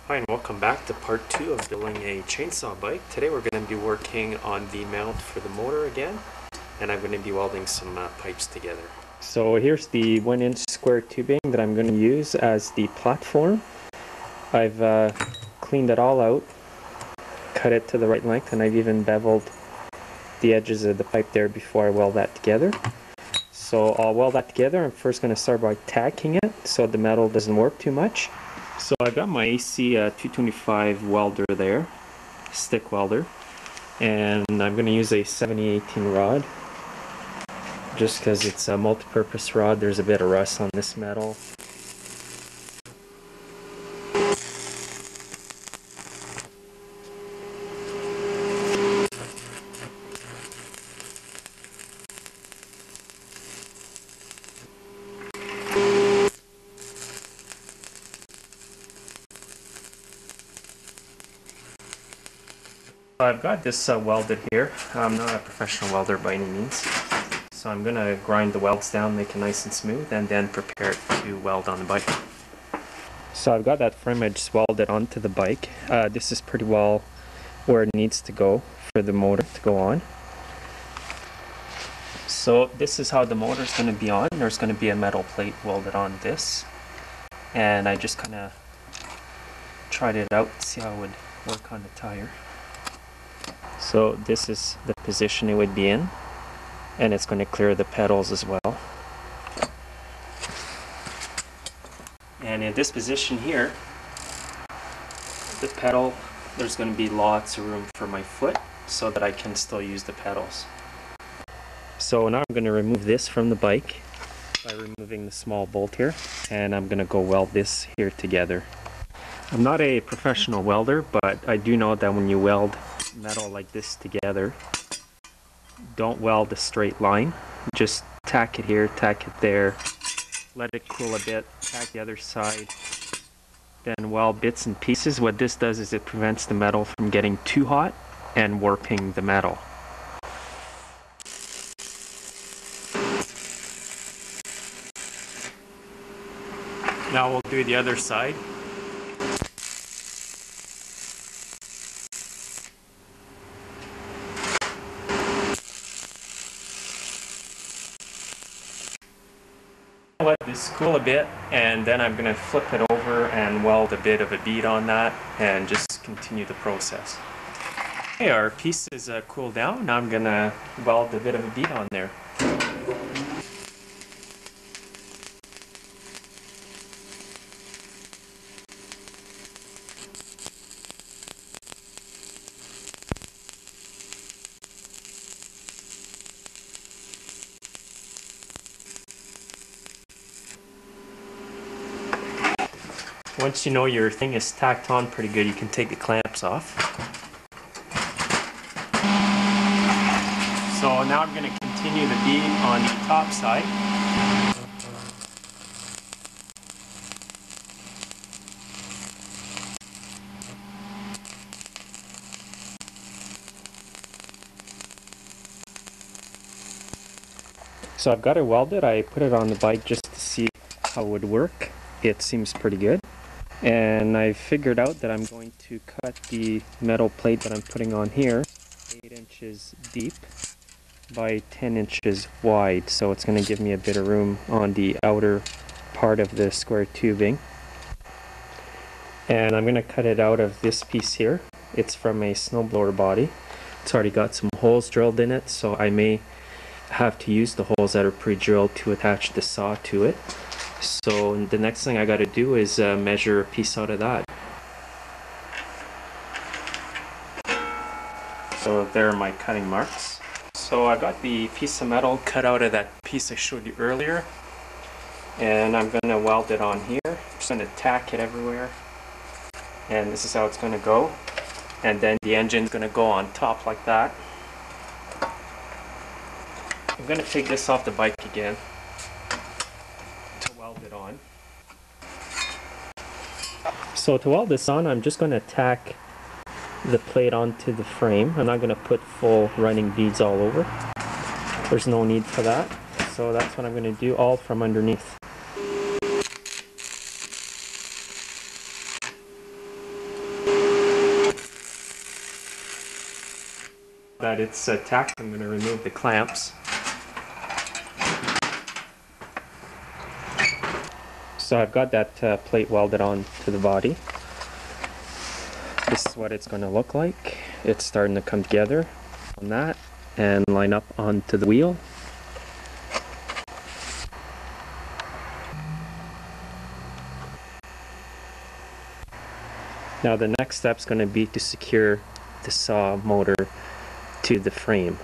Hi and welcome back to part 2 of building a chainsaw bike. Today we're going to be working on the mount for the motor again, and I'm going to be welding some pipes together. So here's the 1-inch square tubing that I'm going to use as the platform. I've cleaned it all out, cut it to the right length, and I've even beveled the edges of the pipe there before I weld that together. So I'll weld that together. I'm first going to start by tacking it so the metal doesn't warp too much. So I've got my AC 225 welder there, stick welder, and I'm going to use a 7018 rod just because it's a multi-purpose rod. There's a bit of rust on this metal. I've got this welded here. I'm not a professional welder by any means. So I'm going to grind the welds down, make it nice and smooth, and then prepare it to weld on the bike. So I've got that frame edge welded onto the bike. This is pretty well where it needs to go for the motor to go on. So this is how the motor is going to be on. There's going to be a metal plate welded on this. And I just kind of tried it out to see how it would work on the tire. So this is the position it would be in, and it's going to clear the pedals as well. And in this position here, the pedal, there's going to be lots of room for my foot so that I can still use the pedals. So now I'm going to remove this from the bike by removing the small bolt here, and I'm going to go weld this here together. I'm not a professional welder, but I do know that when you weld metal like this together, don't weld a straight line. Just tack it here, tack it there, let it cool a bit, tack the other side, then weld bits and pieces. What this does is it prevents the metal from getting too hot and warping the metal. Now we'll do the other side. Let this cool a bit, and then I'm going to flip it over and weld a bit of a bead on that and just continue the process. Okay, our piece is cooled down. Now I'm going to weld a bit of a bead on there. Once you know your thing is tacked on pretty good, you can take the clamps off. So now I'm going to continue the bead on the top side. So I've got it welded. I put it on the bike just to see how it would work. It seems pretty good. And I figured out that I'm going to cut the metal plate that I'm putting on here 8 inches deep by 10 inches wide. So it's going to give me a bit of room on the outer part of the square tubing. And I'm going to cut it out of this piece here. It's from a snowblower body. It's already got some holes drilled in it, so I may have to use the holes that are pre-drilled to attach the saw to it. So the next thing I got to do is measure a piece out of that. So there are my cutting marks. So I got the piece of metal cut out of that piece I showed you earlier, and I'm going to weld it on here. I'm just going to tack it everywhere, and this is how it's going to go. And then the engine's going to go on top like that. I'm going to take this off the bike again to weld it on. So to weld this on, I'm just going to tack the plate onto the frame. I'm not going to put full running beads all over. There's no need for that. So that's what I'm going to do, all from underneath. that it's tacked, I'm going to remove the clamps. So I've got that plate welded on to the body. This is what it's going to look like. It's starting to come together on that and line up onto the wheel. Now the next step is going to be to secure the saw motor to the frame.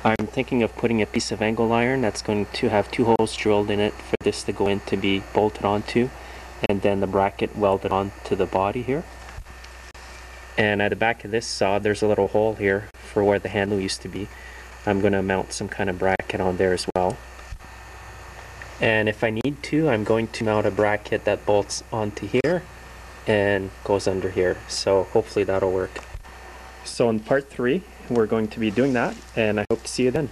I'm thinking of putting a piece of angle iron that's going to have 2 holes drilled in it for this to go in to be bolted onto, and then the bracket welded onto the body here. And at the back of this saw there's a little hole here for where the handle used to be. I'm going to mount some kind of bracket on there as well. And if I need to, I'm going to mount a bracket that bolts onto here and goes under here. So hopefully that'll work. So in part 3 we're going to be doing that, and I hope to see you then.